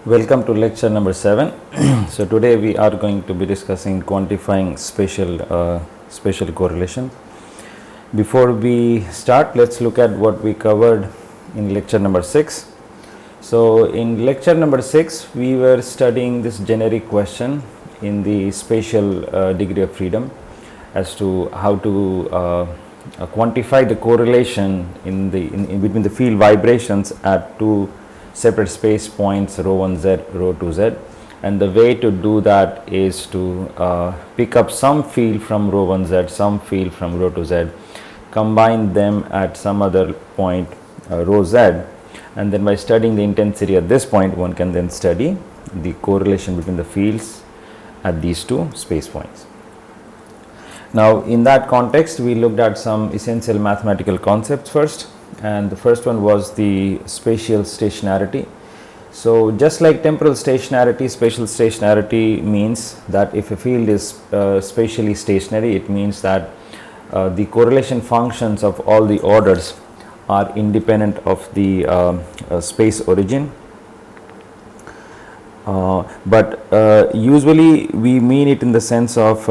Welcome to lecture number 7. So today we are going to be discussing quantifying spatial correlation. Before we start, let's look at what we covered in lecture number 6. So in lecture number 6 we were studying this generic question in the spatial degree of freedom as to how to quantify the correlation in between the field vibrations at two separate space points rho 1 z, rho 2 z, and the way to do that is to pick up some field from rho 1 z, some field from rho 2 z, combine them at some other point rho z, and then by studying the intensity at this point one can then study the correlation between the fields at these two space points. Now in that context we looked at some essential mathematical concepts first, and the first one was the spatial stationarity. So just like temporal stationarity, spatial stationarity means that if a field is spatially stationary, it means that the correlation functions of all the orders are independent of the space origin. But usually we mean it in the sense of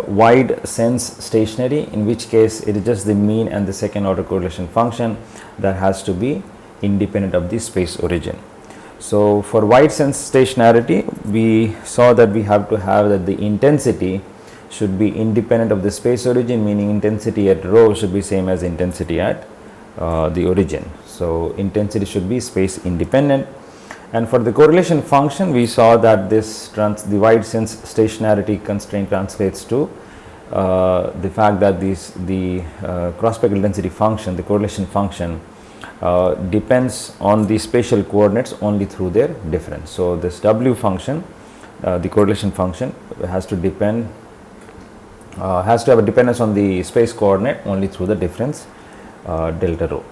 wide sense stationary, in which case it is just the mean and the second order correlation function that has to be independent of the space origin. So for wide sense stationarity we saw that we have to have that the intensity should be independent of the space origin, meaning intensity at rho should be same as intensity at the origin. So intensity should be space independent. And for the correlation function we saw that the wide sense stationarity constraint translates to the fact that the cross-spectral density function, the correlation function, depends on the spatial coordinates only through their difference. So this W function, the correlation function, has to have a dependence on the space coordinate only through the difference delta rho.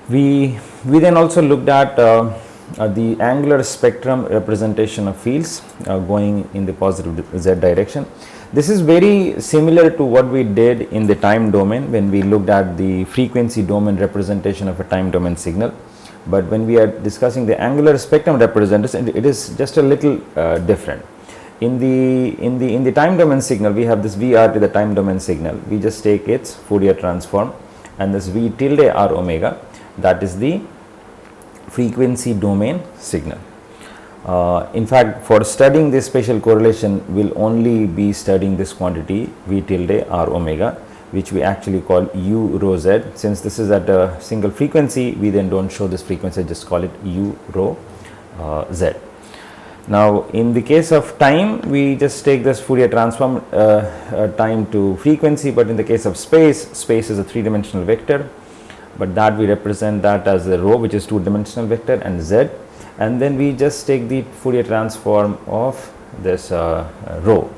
We then also looked at the angular spectrum representation of fields going in the positive z direction. This is very similar to what we did in the time domain when we looked at the frequency domain representation of a time domain signal. But when we are discussing the angular spectrum representation, it is just a little different. In the time domain signal we have this VR to the time domain signal. We just take its Fourier transform, and this V tilde R omega, that is the frequency domain signal. In fact, for studying this spatial correlation we'll only be studying this quantity V tilde R omega, which we actually call U rho z. Since this is at a single frequency, we then don't show this frequency, just call it U rho z. Now in the case of time we just take this Fourier transform time to frequency, but in the case of space is a three-dimensional vector, but that we represent that as a rho, which is two-dimensional vector, and z, and then we just take the Fourier transform of this rho.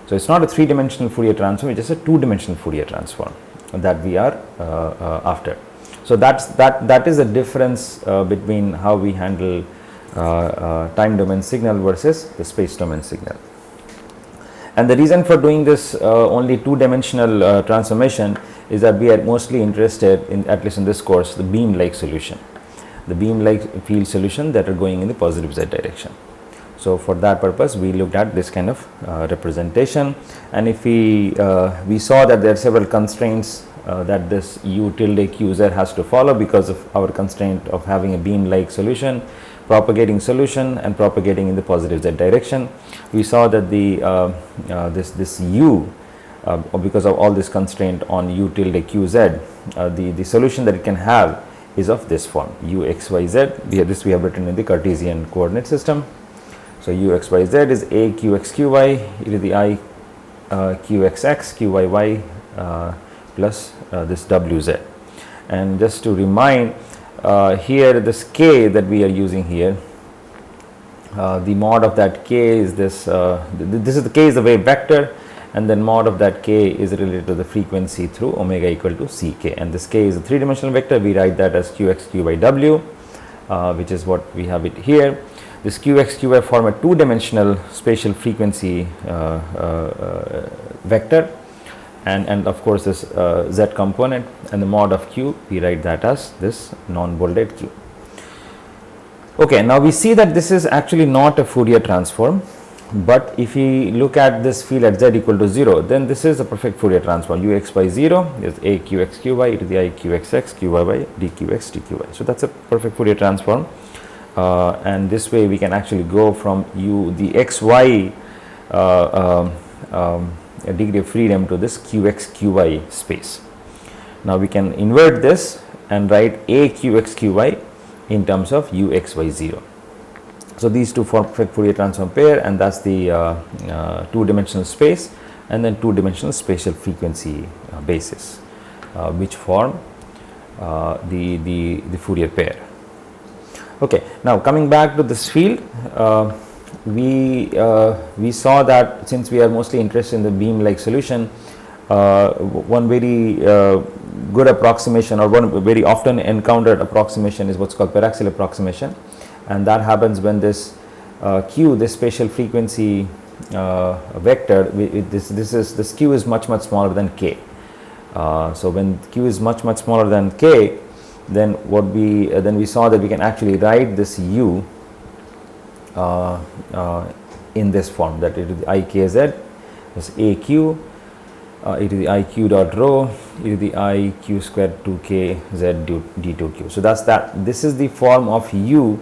So it's not a three-dimensional Fourier transform, it's just a two-dimensional Fourier transform that we are after. So that is the difference between how we handle time domain signal versus the space domain signal. And the reason for doing this only two-dimensional transformation is that we are mostly interested in, at least in this course, the beam-like solution, the beam-like field solution that are going in the positive z direction. So for that purpose we looked at this kind of representation, and if we saw that there are several constraints that this U tilde Q z has to follow because of our constraint of having a beam-like solution, propagating solution and propagating in the positive z direction. We saw that the this U, because of all this constraint on U tilde Q z, the solution that it can have is of this form, U x y z. This we have written in the Cartesian coordinate system. So U x y z is A q x q y e to the I q x x q y y plus this W z. And just to remind, here this k that we are using here, the mod of that k is this is the k is the wave vector, and then mod of that k is related to the frequency through omega equal to ck, and this k is a three-dimensional vector. We write that as qx q by w, which is what we have it here. This qx q y form a two-dimensional spatial frequency vector, and of course this z component, and the mod of q we write that as this non-bolded q. Okay, now we see that this is actually not a Fourier transform, but if we look at this field at z equal to 0, then this is a perfect Fourier transform. Ux by 0 is a qx qy e to the I qxx qy by dqx dqy. So that's a perfect Fourier transform, and this way we can actually go from the xy a degree of freedom to this qx qy space. Now we can invert this and write a qx qy in terms of ux by 0. So these two form perfect Fourier transform pair, and that's the two-dimensional space and then two-dimensional spatial frequency basis, which form the Fourier pair. Okay, now coming back to this field, we saw that since we are mostly interested in the beam-like solution, one very good approximation, or one very often encountered approximation, is what's called paraxial approximation, and that happens when this q, this spatial frequency vector, this q is much smaller than k. So when q is much smaller than k, then we saw that we can actually write this u in this form, that it is the ikz is aq e to the iq dot rho e to the iq square 2k z d2q. So that's that. This is the form of u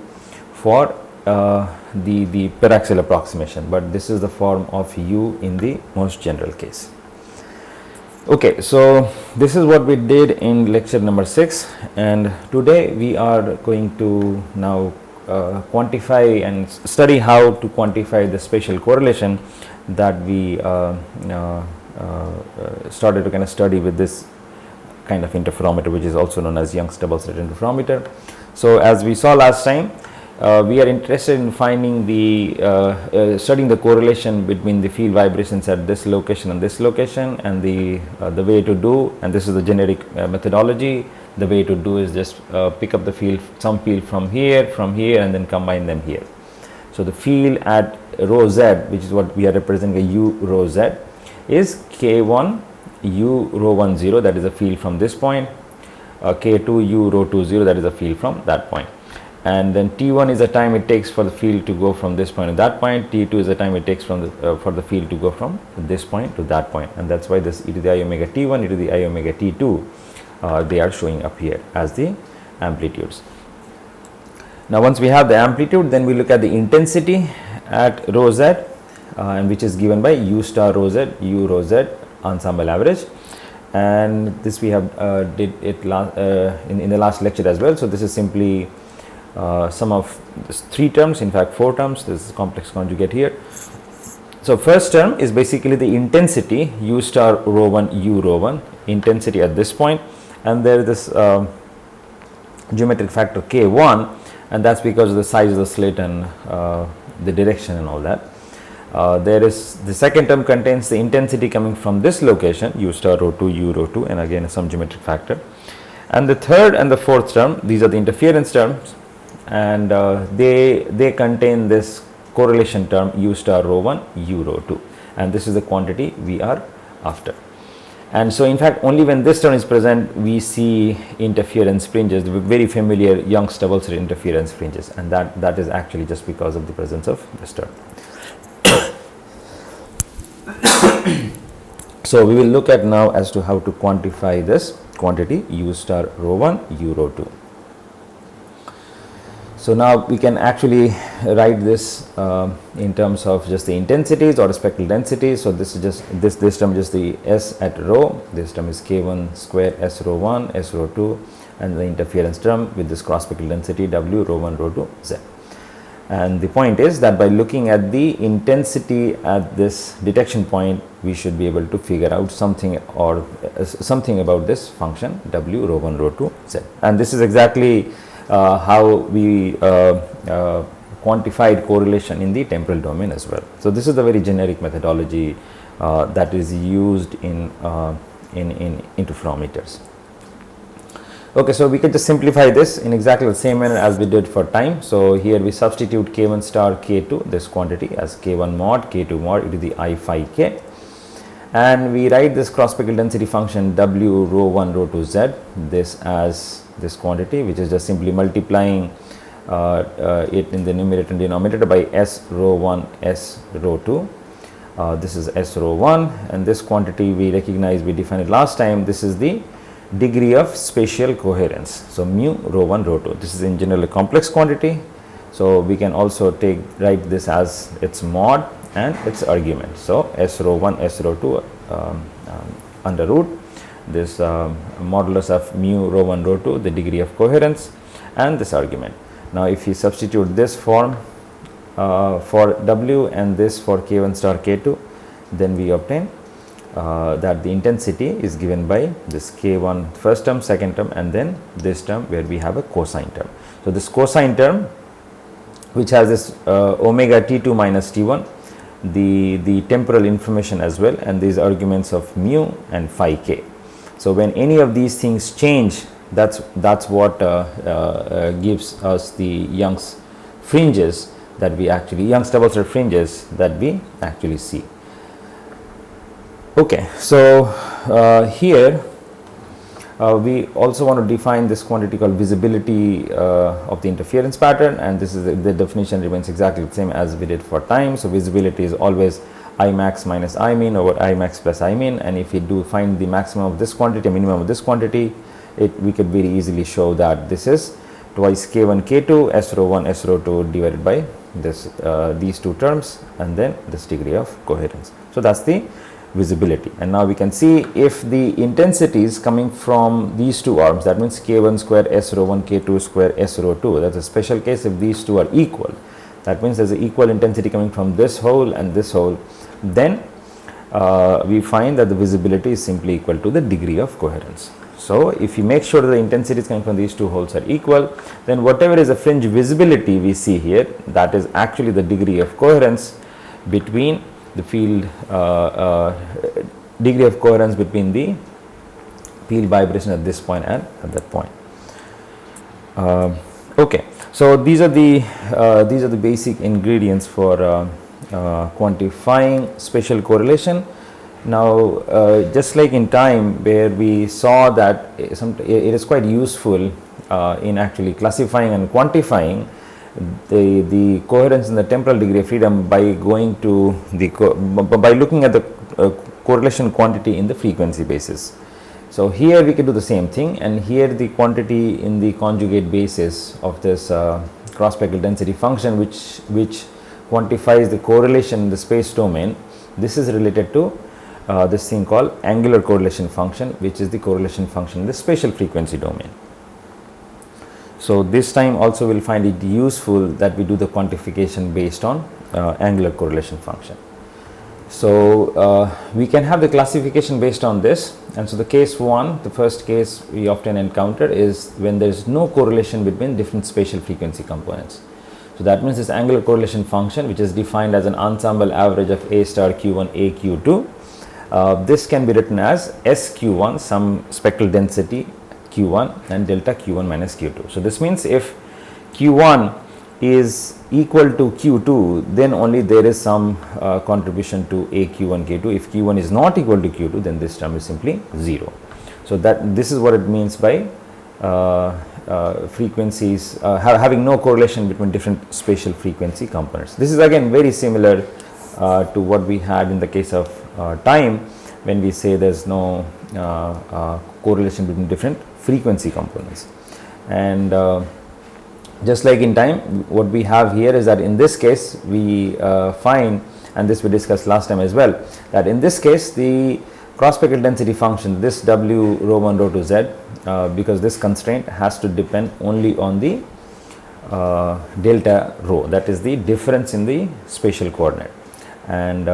for the paraxial approximation, but this is the form of u in the most general case. Okay, so this is what we did in lecture number 6, and today we are going to now quantify and study how to quantify the spatial correlation that we started to kind of study with this kind of interferometer, which is also known as Young's double slit interferometer. So as we saw last time, we are interested in finding studying the correlation between the field vibrations at this location and this location, and the way to do, and this is the generic methodology. The way to do is just pick up the field, some field from here, and then combine them here. So the field at rho z, which is what we are representing a u rho z, is k1 u rho 1 0, that is a field from this point, k2 u rho 2 0, that is a field from that point, and then t1 is the time it takes for the field to go from this point to that point, t2 is the time it takes from for the field to go from this point to that point, and that's why this e to the I omega t1, e to the I omega t2, they are showing up here as the amplitudes. Now once we have the amplitude, then we look at the intensity at rho z, and which is given by u star rho z, u rho z ensemble average, and this we have did it in the last lecture as well. So this is simply sum of this 3 terms, in fact 4 terms. This is complex conjugate here. So first term is basically the intensity u star rho 1 u rho 1, intensity at this point, and there is this geometric factor k1, and that's because of the size of the slit and the direction and all that. There is the second term contains the intensity coming from this location, u star rho 2 u rho 2, and again some geometric factor. And the third and the fourth term, these are the interference terms, and they contain this correlation term u star rho 1 u rho 2, and this is the quantity we are after. And so in fact only when this term is present we see interference fringes, the very familiar Young's double slit interference fringes, and that is actually just because of the presence of this term. So we will look at now as to how to quantify this quantity u star rho 1 u rho 2. So now we can actually write this in terms of just the intensities or the spectral densities. So this is just this term is just the S at rho, this term is k1 square S rho 1 S rho 2, and the interference term with this cross spectral density W rho 1 rho 2 Z. And the point is that by looking at the intensity at this detection point, we should be able to figure out something or something about this function W rho 1 rho 2 Z. And this is exactly how we quantified correlation in the temporal domain as well. So this is the very generic methodology that is used in interferometers. Okay, so we can just simplify this in exactly the same manner as we did for time. So here we substitute k1 star k2, this quantity, as k1 mod k2 mod e to the I phi k, and we write this cross spectral density function W rho 1 rho 2 Z, this as this quantity, which is just simply multiplying it in the numerator and denominator by S rho 1 S rho 2. This is S rho 1, and this quantity we recognize, we defined it last time. This is the degree of spatial coherence. So mu rho 1 rho 2. This is in general a complex quantity. So we can also write this as its mod and its argument. So S rho 1 S rho 2 under root this modulus of mu rho 1 rho 2, the degree of coherence, and this argument. Now if you substitute this form for W and this for K1 star K2, then we obtain that the intensity is given by this K1 first term, second term, and then this term where we have a cosine term. So this cosine term, which has this omega T2 minus T1, the temporal information as well, and these arguments of mu and phi k. So when any of these things change, that's what gives us the Young's fringes that we actually, Young's double slit fringes that we actually see. Okay, so here we also want to define this quantity called visibility of the interference pattern, and this is the definition remains exactly the same as we did for time. So visibility is always I max minus I min over I max plus I min, and if we do find the maximum of this quantity, minimum of this quantity, we could very easily show that this is twice K1 K2 S rho 1 S rho 2 divided by this these two terms, and then this degree of coherence. So that's the visibility. And now we can see if the intensity is coming from these two arms, that means K1 square S rho 1 K2 square S rho 2. That's a special case if these two are equal. That means there's an equal intensity coming from this hole and this hole. Then we find that the visibility is simply equal to the degree of coherence. So if you make sure that the intensities coming from these two holes are equal, then whatever is the fringe visibility we see here, that is actually the degree of coherence between the field, degree of coherence between the field vibration at this point and at that point. Okay, so these are the basic ingredients for quantifying spatial correlation. Now, just like in time, where we saw that it is quite useful in actually classifying and quantifying the coherence in the temporal degree of freedom by going to by looking at the correlation quantity in the frequency basis. So here we can do the same thing, and here the quantity in the conjugate basis of this cross spectral density function, which quantifies the correlation in the space domain. This is related to this thing called angular correlation function, which is the correlation function in the spatial frequency domain. So this time also we'll find it useful that we do the quantification based on angular correlation function. So we can have the classification based on this, and so the case 1, the first case we often encounter is when there is no correlation between different spatial frequency components. So that means this angular correlation function, which is defined as an ensemble average of A star Q1 A Q2, this can be written as SQ1, some spectral density Q1, and delta Q1 minus Q2. So this means if Q1 is equal to Q2, then only there is some contribution to A Q1 K2. If Q1 is not equal to Q2, then this term is simply 0. So that this is what it means by frequencies having no correlation between different spatial frequency components. This is again very similar to what we had in the case of time, when we say there's no correlation between different frequency components. And just like in time, what we have here is that in this case we find, and this we discussed last time as well, that in this case the cross spectral density function, this W rho 1 rho 2 Z, because this constraint has to depend only on the delta rho, that is the difference in the spatial coordinate, and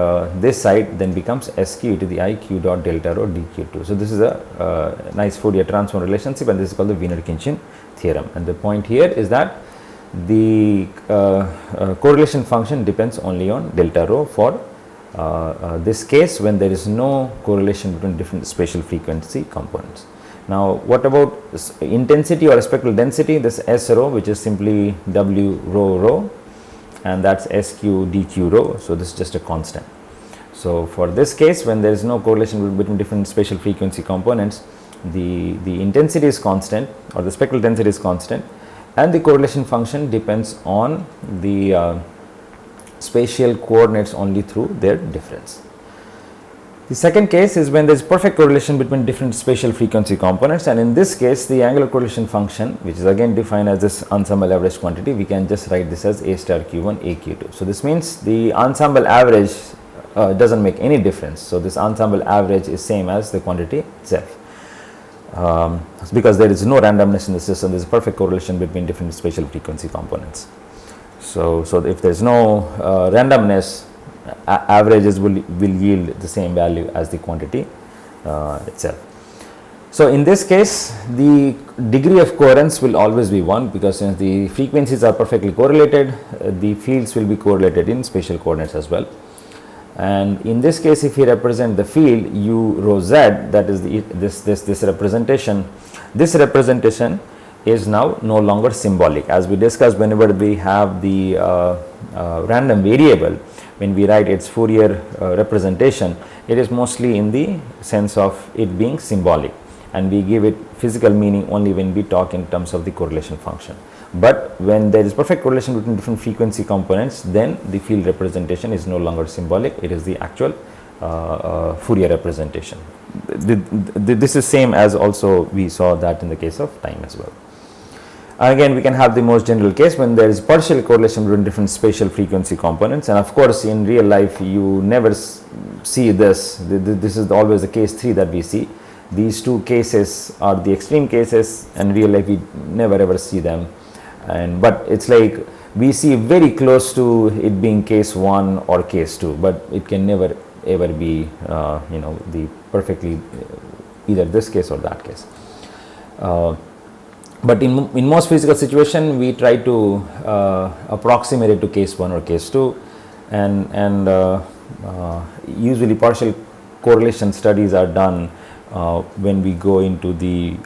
this side then becomes SQ to the I Q dot delta rho dQ2. So this is a nice Fourier transform relationship, and this is called the Wiener-Khinchin theorem. And the point here is that the correlation function depends only on delta rho for this case when there is no correlation between different spatial frequency components. Now what about intensity or spectral density? This S rho, which is simply W rho rho, and that's SQ dQ rho. So this is just a constant. So for this case, when there is no correlation between different spatial frequency components, the intensity is constant or the spectral density is constant, and the correlation function depends on the spatial coordinates only through their difference. The second case is when there is perfect correlation between different spatial frequency components, and in this case the angular correlation function, which is again defined as this ensemble average quantity, we can just write this as A star Q1 A Q2. So this means the ensemble average doesn't make any difference. So this ensemble average is same as the quantity itself. Because there is no randomness in the system, there is a perfect correlation between different spatial frequency components. So if there is no randomness, averages will yield the same value as the quantity itself. So in this case, the degree of coherence will always be 1, because since the frequencies are perfectly correlated, the fields will be correlated in spatial coordinates as well. And in this case, if we represent the field u rho z, that is this representation, is now no longer symbolic. As we discussed, whenever we have the random variable, when we write its Fourier representation, it is mostly in the sense of it being symbolic, and we give it physical meaning only when we talk in terms of the correlation function. But when there is perfect correlation between different frequency components, then the field representation is no longer symbolic, it is the actual Fourier representation. This is same as also we saw that in the case of time as well. Again, we can have the most general case when there is partial correlation between different spatial frequency components, and of course in real life you never see this. This is always the case 3 that we see. These two cases are the extreme cases, and real life we never ever see them. But it's like we see very close to it being case 1 or case 2, but it can never ever be the perfectly either this case or that case. But in most physical situation, we try to approximate it to case 1 or case 2, and usually partial correlation studies are done when we go into the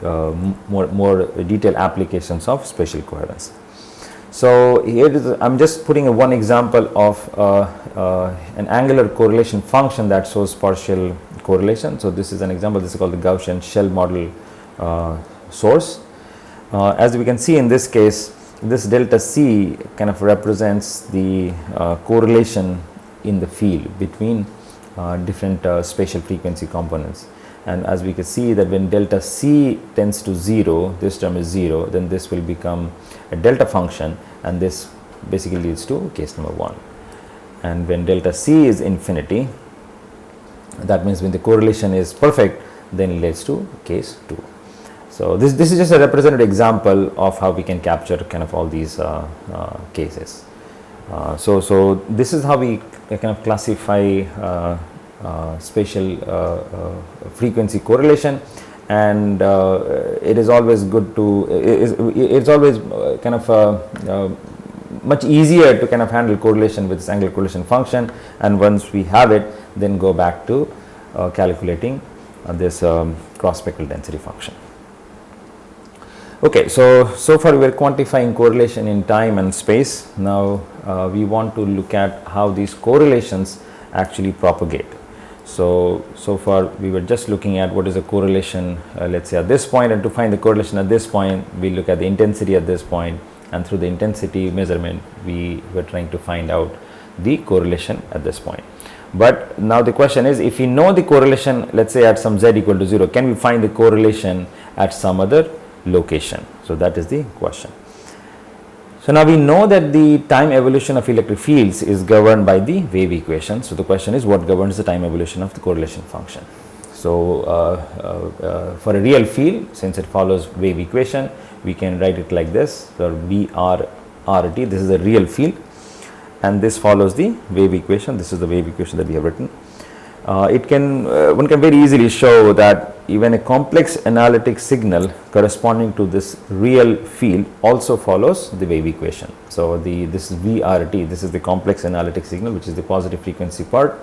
more detailed applications of spatial coherence. So here I'm just putting one example of an angular correlation function that shows partial correlation. So this is an example. This is called the Gaussian shell model source. As we can see in this case, this delta C kind of represents the correlation in the field between different spatial frequency components. And as we can see that when delta C tends to 0, this term is 0, then this will become a delta function, and this basically leads to case number 1. And when delta C is infinity, that means when the correlation is perfect, then it leads to case 2. So this is just a representative example of how we can capture kind of all these cases. So this is how we kind of classify spatial frequency correlation, and it is always good to it's always kind of much easier to kind of handle correlation with this angular correlation function, and once we have it, then go back to calculating this cross spectral density function. Okay, so far we were quantifying correlation in time and space. Now we want to look at how these correlations actually propagate. So far we were just looking at what is the correlation, let's say at this point, and to find the correlation at this point, we look at the intensity at this point, and through the intensity measurement, we were trying to find out the correlation at this point. But now the question is, if we know the correlation, let's say at some z equal to 0, can we find the correlation at some other location? So that is the question. So now we know that the time evolution of electric fields is governed by the wave equation. So the question is, what governs the time evolution of the correlation function? So for a real field, since it follows wave equation, we can write it like this. So VRRT, this is a real field, and this follows the wave equation. This is the wave equation that we have written. One can very easily show that even a complex analytic signal corresponding to this real field also follows the wave equation. So this is VRT, this is the complex analytic signal, which is the positive frequency part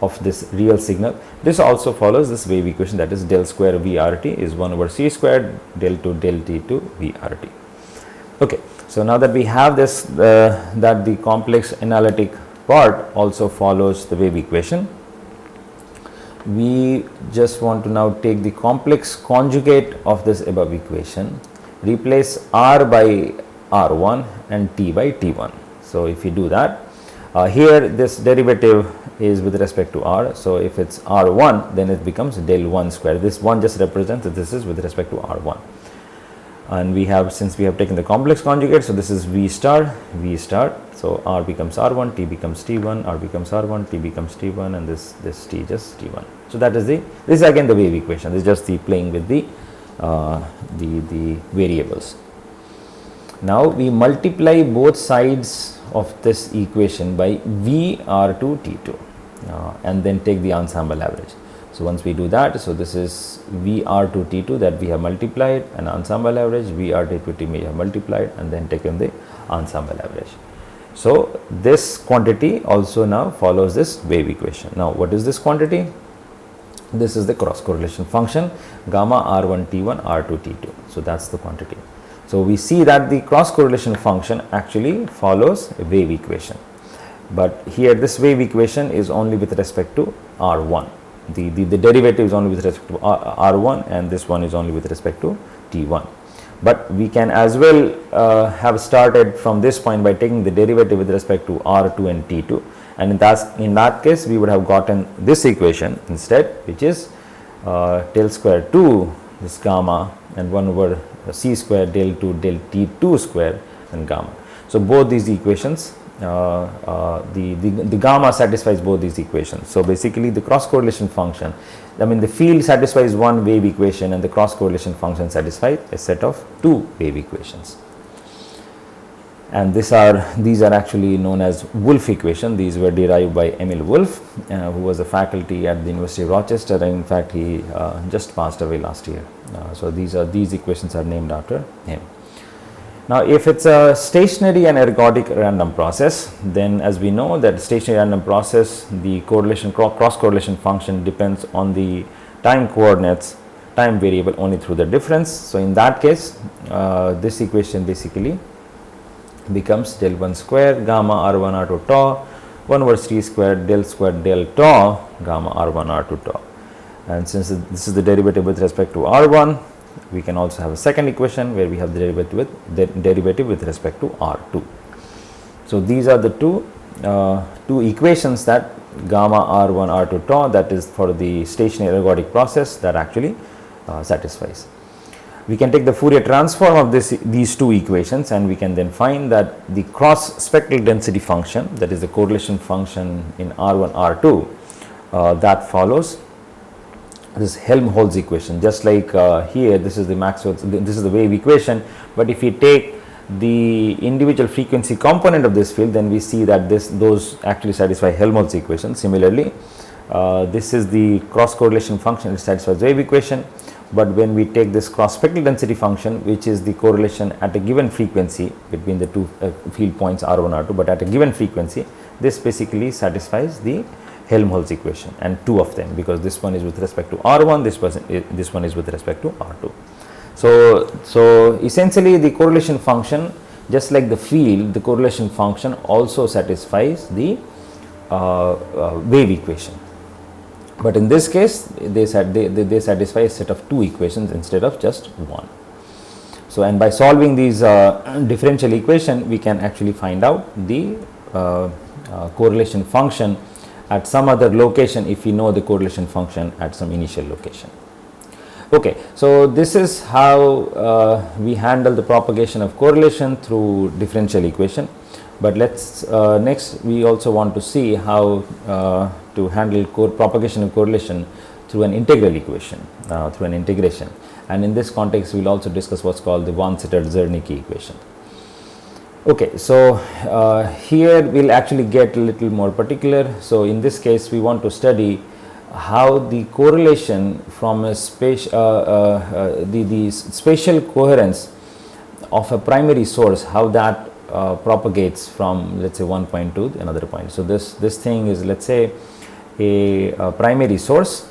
of this real signal. This also follows this wave equation, that is del square VRT is 1 over c squared del to del t to VRT. Okay, so now that we have this, that the complex analytic part also follows the wave equation, we just want to now take the complex conjugate of this above equation, replace r by R1 and t by T1. So if you do that, here this derivative is with respect to R. So if it's R1, then it becomes del 1 square. This 1 just represents that this is with respect to R1. And we have, since we have taken the complex conjugate, so this is V star. So R becomes R1, T becomes T1, R becomes R1, T becomes T1, and this T just T1. So that is this is again the wave equation. This is just the playing with the variables. Now we multiply both sides of this equation by VR2 T2 and then take the ensemble average. So once we do that, so this is VR2 T2 that we have multiplied, and ensemble average VR2 T we have multiplied and then taken the ensemble average. So this quantity also now follows this wave equation. Now what is this quantity? This is the cross correlation function gamma R1 T1 R2 T2. So that's the quantity. So we see that the cross correlation function actually follows a wave equation, but here this wave equation is only with respect to R1. The derivative is only with respect to R1, and this one is only with respect to T1. But we can as well have started from this point by taking the derivative with respect to R2 and T2, and in that case we would have gotten this equation instead, which is del square 2 this gamma and 1 over c square del 2 del T2 square and gamma. So both these equations, the gamma satisfies both these equations. So basically the cross correlation function, I mean the field satisfies one wave equation and the cross correlation function satisfies a set of two wave equations. And these are actually known as Wolf equation. These were derived by Emil Wolf, who was a faculty at the University of Rochester, and in fact he just passed away last year. So these equations are named after him. Now if it's a stationary and ergodic random process, then as we know that stationary random process, the cross correlation function depends on the time coordinates, time variable only through the difference. So in that case, this equation basically becomes del 1 square gamma R1 R2 tau 1 over t square del tau gamma R1 R2 tau. And since this is the derivative with respect to R1, we can also have a second equation where we have the derivative with respect to R2. So these are the two equations that gamma R1 R2 tau, that is for the stationary ergodic process, that actually satisfies. We can take the Fourier transform of these two equations, and we can then find that the cross spectral density function, that is the correlation function in R1 R2, that follows this Helmholtz equation. Just like here, this is the wave equation, but if we take the individual frequency component of this field, then we see that those actually satisfy Helmholtz equation. Similarly, this is the cross correlation function, it satisfies wave equation. But when we take this cross spectral density function, which is the correlation at a given frequency between the two field points R1 R2, but at a given frequency, this basically satisfies the Helmholtz equation, and two of them, because this one is with respect to R1, this one is with respect to R2. So essentially the correlation function, just like the field, the correlation function also satisfies the wave equation. But in this case, they satisfy a set of two equations instead of just one. So, and by solving these differential equation, we can actually find out the correlation function at some other location if we know the correlation function at some initial location. Okay, so this is how we handle the propagation of correlation through differential equation. But let's next we also want to see how to handle propagation of correlation through an integral equation, through an integration. And in this context, we will also discuss what's called the Vansittart-Zernike equation. Okay, so here we will actually get a little more particular. So in this case, we want to study how the correlation from a the spatial coherence of a primary source, how that propagates from, let's say, one point to another point. So this thing is, let's say, a primary source,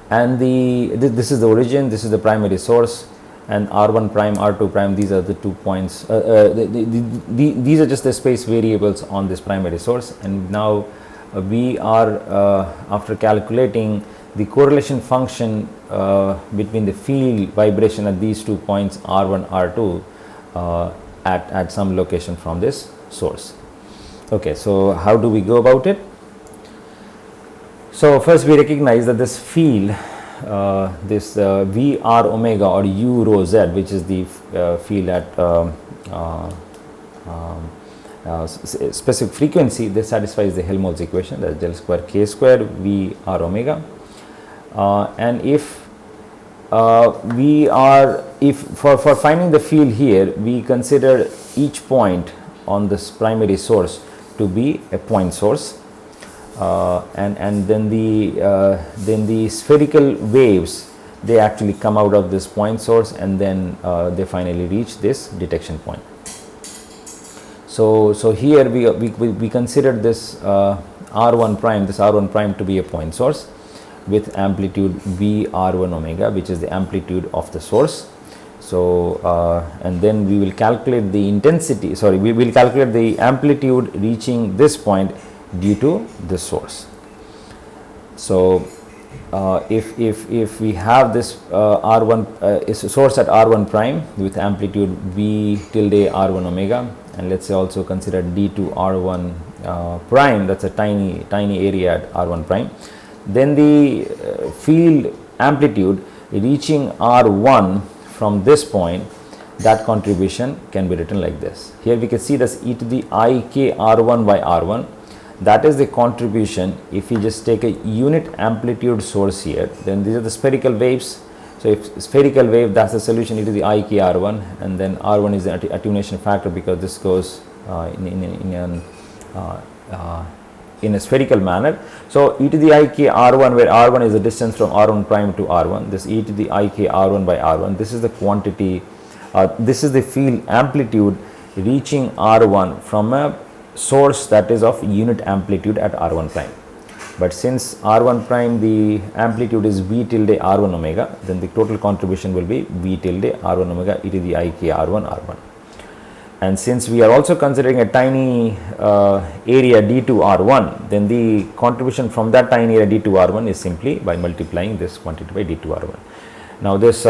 and this is the origin, this is the primary source, and R1 prime, R2 prime, these are the 2 points. These are just the space variables on this primary source, and now we are after calculating the correlation function between the field vibration at these 2 points R1 R2, at some location from this source. Okay, so how do we go about it? So first we recognize that this field, this V r omega or u rho z, which is the field at specific frequency, this satisfies the Helmholtz equation, that is del square k square V r omega. And if for finding the field here, we consider each point on this primary source to be a point source, and then the spherical waves, they actually come out of this point source, and then they finally reach this detection point. So here we consider this R1 prime to be a point source with amplitude V R1 omega, which is the amplitude of the source. So and then we will calculate the intensity, we will calculate the amplitude reaching this point due to this source. So if we have this R1 is a source at R1 prime with amplitude V tilde R1 omega, and let's say also consider D2 R1 prime, that's a tiny area at R1 prime, then the field amplitude reaching R1 from this point, that contribution can be written like this. Here we can see this e to the I k R1 by R1, that is the contribution. If we just take a unit amplitude source here, then these are the spherical waves. So if spherical wave, that's the solution e to the I k R1, and then R1 is the attenuation factor because this goes in a spherical manner. So e to the I k R1, where R1 is the distance from R1 prime to R1, this e to the I k R1 by R1, this is the quantity, this is the field amplitude reaching R1 from a source that is of unit amplitude at R1 prime. But since R1 prime the amplitude is V tilde R1 omega, then the total contribution will be V tilde R1 omega e to the I k R1 R1. And since we are also considering a tiny area D2 R1, then the contribution from that tiny area D2 R1 is simply by multiplying this quantity by D2 R1. Now this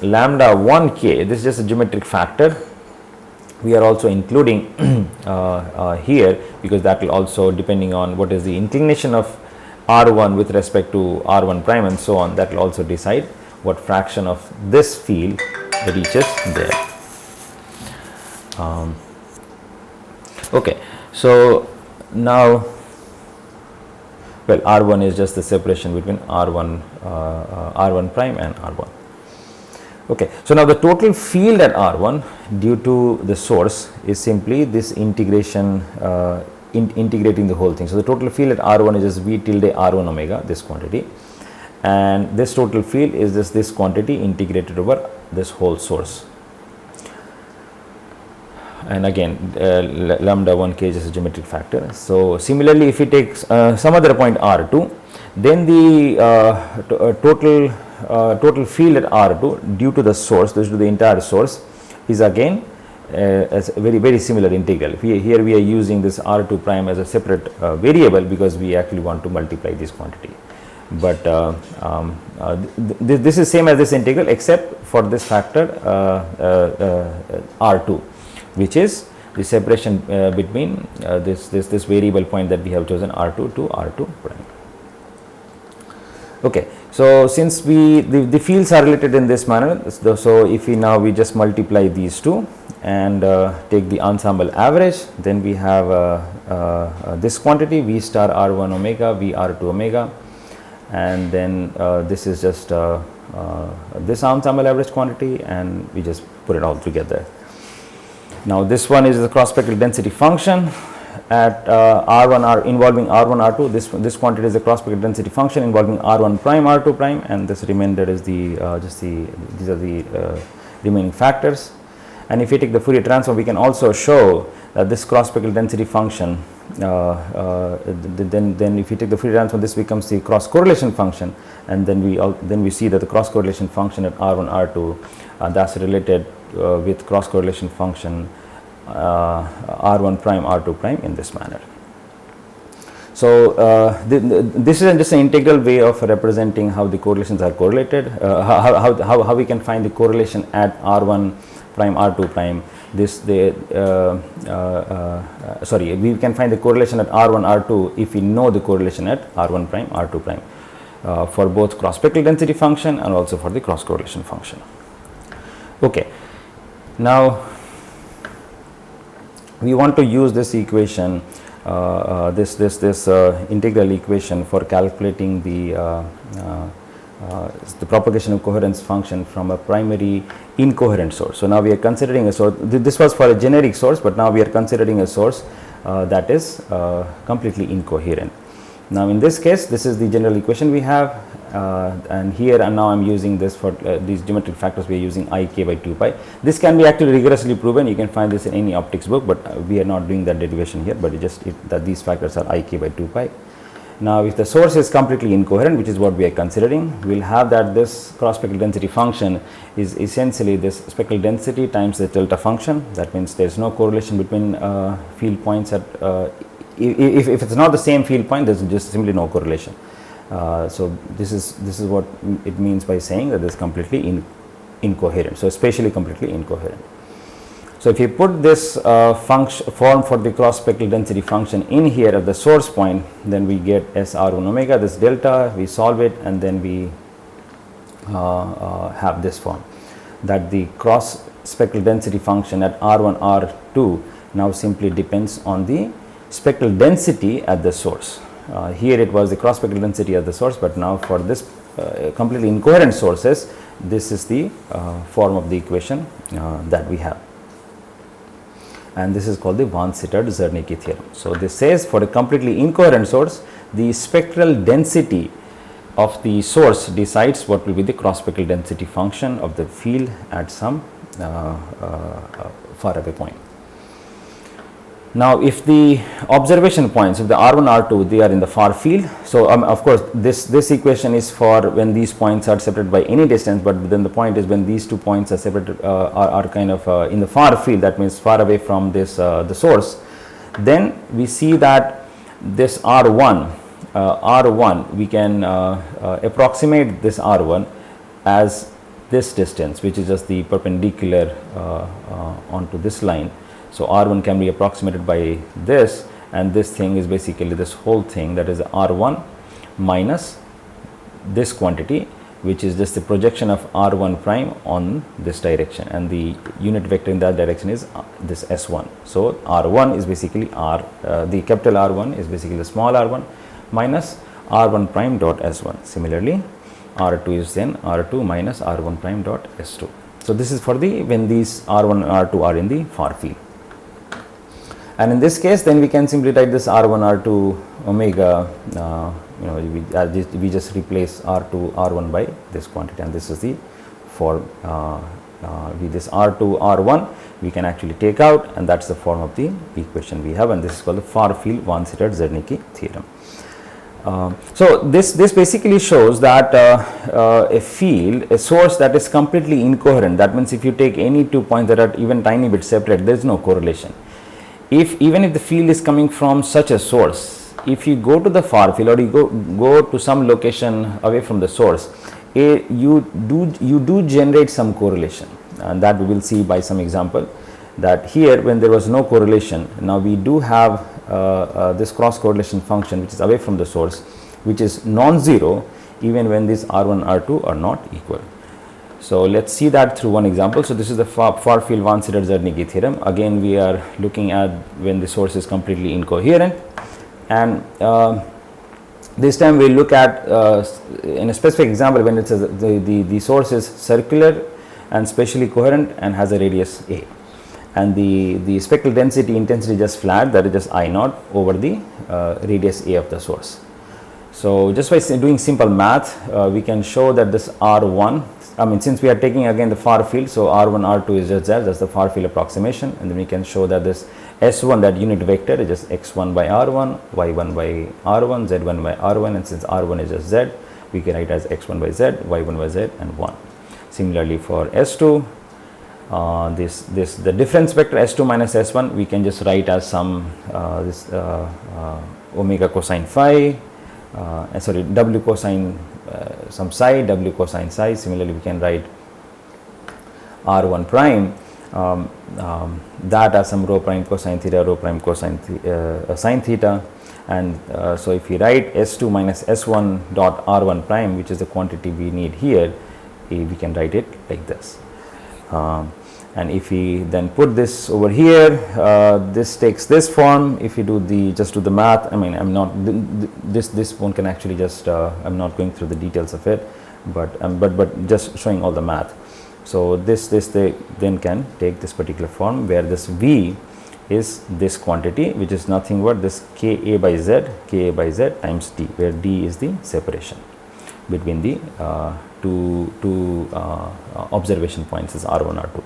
lambda 1k, this is just a geometric factor. We are also including here because that will also, depending on what is the inclination of R1 with respect to R1 prime and so on, that will also decide what fraction of this field reaches there. Okay, so now, well, R1 is just the separation between R1 prime and R1. Okay, so now the total field at R1 due to the source is simply this integration, integrating the whole thing. So the total field at R1 is just V tilde R1 omega, this quantity, and this total field is just this quantity integrated over this whole source. And again, lambda 1k is a geometric factor. So similarly, if we take some other point R2, then the total field at R2 due to the source, due to the entire source, is again as a very similar integral. Here we are using this R2 prime as a separate variable because we actually want to multiply this quantity. But this is same as this integral except for this factor R2, which is the separation between this variable point that we have chosen R2 to R2 prime. Okay, so since the fields are related in this manner, so if we just multiply these two and take the ensemble average, then we have this quantity V star R1 omega, V R2 omega, and then this is just this ensemble average quantity, and we just put it all together. Now this one is the cross spectral density function at R1 involving R1 R2. This quantity is the cross spectral density function involving R1 prime R2 prime, and this remainder is these are the remaining factors. And if we take the Fourier transform, we can also show that this cross spectral density function, then if we take the Fourier transform, this becomes the cross correlation function, and then we see that the cross correlation function at R1 R2 that's related with cross correlation function R1 prime R2 prime in this manner. So this is just an integral way of representing how the correlations are correlated, how we can find the correlation at R1 prime r2 prime, this we can find the correlation at r1 r2 if we know the correlation at r1 prime r2 prime for both cross spectral density function and also for the cross correlation function. Okay, now we want to use this equation, this integral equation for calculating the propagation of coherence function from a primary incoherent source. So now we are considering a source, this was for a generic source, but now we are considering a source that is completely incoherent. Now in this case, this is the general equation we have, and here and now I am using this for these geometric factors. We are using ik by 2 pi. This can be actually rigorously proven. You can find this in any optics book, but we are not doing that derivation here, but that these factors are ik by 2 pi. Now if the source is completely incoherent, which is what we are considering, we will have that this cross spectral density function is essentially this spectral density times the delta function. That means there is no correlation between field points at if it's not the same field point, there is just simply no correlation. So this is what it means by saying that this is completely incoherent. So spatially completely incoherent. So if you put this form for the cross spectral density function in here at the source point, then we get SR1 omega, this delta, we solve it, and then we have this form, that the cross spectral density function at R1 R2 now simply depends on the spectral density at the source. Here it was the cross spectral density at the source, but now for this completely incoherent sources, this is the form of the equation that we have, and this is called the Vansittart-Zernike theorem. So this says for a completely incoherent source, the spectral density of the source decides what will be the cross spectral density function of the field at some far away point. Now if the observation points, if the R1 R2 they are in the far field, so of course this equation is for when these points are separated by any distance, but then the point is when these two points are separated are kind of in the far field, that means far away from this the source, then we see that this R1 we can approximate this R1 as this distance, which is just the perpendicular onto this line. So R1 can be approximated by this, and this thing is basically this whole thing, that is R1 minus this quantity, which is just the projection of R1 prime on this direction, and the unit vector in that direction is this S1. So R1 is basically the capital R1 is basically the small r1 minus R1 prime dot S1. Similarly, R2 is then R2 minus R1 prime dot S2. So this is for the when these R1 and R2 are in the far field. And in this case, then we can simply write this R1 R2 omega, we just replace R2 R1 by this quantity, and this is the form with this R2 R1 we can actually take out, and that's the form of the equation we have, and this is called the far field Vansittart-Zernike theorem. So this basically shows that a field, a source that is completely incoherent, that means if you take any 2 points that are even tiny bit separate, there is no correlation. Even if the field is coming from such a source, if you go to the far field or you go to some location away from the source, you do generate some correlation, and that we will see by some example. That here when there was no correlation, now we do have this cross correlation function which is away from the source, which is non-zero even when these R1 R2 are not equal. So let's see that through one example. So this is the far field Vansittart-Zernike theorem. Again we are looking at when the source is completely incoherent, and this time we look at in a specific example when it says the source is circular and spatially coherent and has a radius a, and the spectral density intensity just flat, that is just I naught over the radius a of the source. So just by doing simple math, we can show that this R1, since we are taking again the far field, so R1 R2 is just that's the far field approximation, and then we can show that this S1, that unit vector, is just x1 by r1, y1 by r1, z1 by r1, and since r1 is just z, we can write as x1 by z, y1 by z, and 1. Similarly for S2, the difference vector S2 minus S1 we can just write as some omega cosine phi, w cosine some psi, w cosine psi. Similarly we can write R1 prime that as some rho prime cosine theta, rho prime cosine sine theta. And so if we write S2 minus S1 dot R1 prime, which is the quantity we need here, we can write it like this. And if we then put this over here, this takes this form. If you do the just do the math, I mean, I'm not this one can actually just I'm not going through the details of it, but just showing all the math. So this they then can take this particular form where this V is this quantity, which is nothing but this Ka by Z times D, where D is the separation between the two observation points, is R1, R2.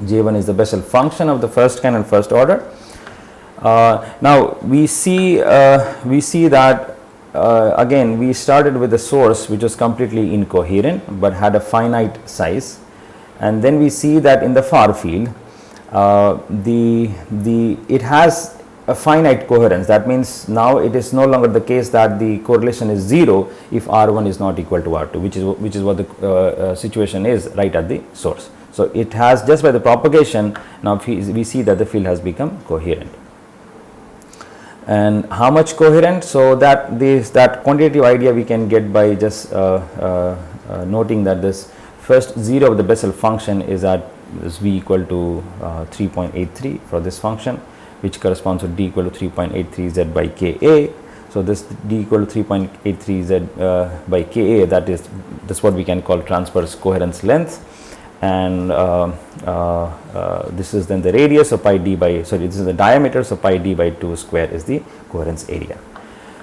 J1 is the Bessel function of the first kind and first order. Now we see that again we started with a source which was completely incoherent but had a finite size, and then we see that in the far field it has a finite coherence. That means now it is no longer the case that the correlation is 0 if R1 is not equal to R2, which is what the situation is right at the source. So it has, just by the propagation, now we see that the field has become coherent. And how much coherent? So that quantitative idea we can get by just noting that this first 0 of the Bessel function is at this V equal to 3.83 for this function, which corresponds to D equal to 3.83 Z by Ka. So this D equal to 3.83 Z by Ka, that's what we can call transverse coherence length. And this is then the radius, so pi d by, sorry, this is the diameter, so pi d by 2 square is the coherence area.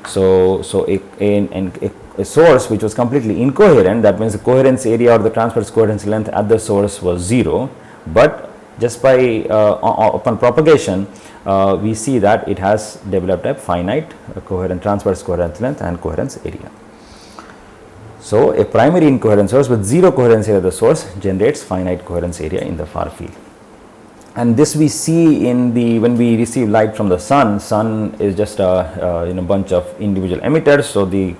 So a source which was completely incoherent, that means the coherence area or the transverse coherence length at the source was 0, but just by upon propagation we see that it has developed a finite coherent transverse coherence length and coherence area. So a primary incoherent source with 0 coherence area of the source generates finite coherence area in the far field. And this we see in when we receive light from the sun. Sun is just a bunch of individual emitters, so the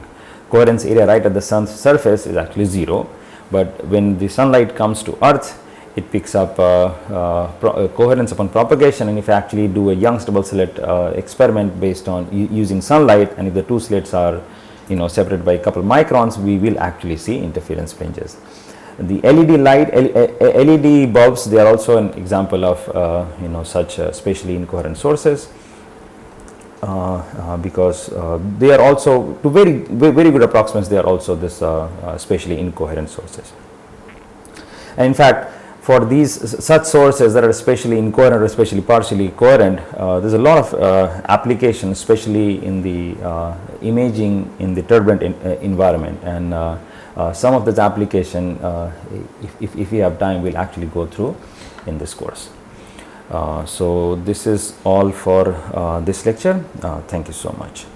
coherence area right at the sun's surface is actually 0. But when the sunlight comes to earth, it picks up coherence upon propagation. And if you actually do a Young's double slit experiment based on using sunlight, and if the two slits are separated by a couple microns, we will actually see interference fringes. The LED bulbs, they are also an example of such spatially incoherent sources, because they are also, to very good approximations, they are also this spatially incoherent sources. And in fact, for such sources that are spatially incoherent or spatially partially coherent, there's a lot of application, especially in the imaging in the turbulent environment, and some of this application, if we have time, we'll actually go through in this course. So this is all for this lecture. Thank you so much.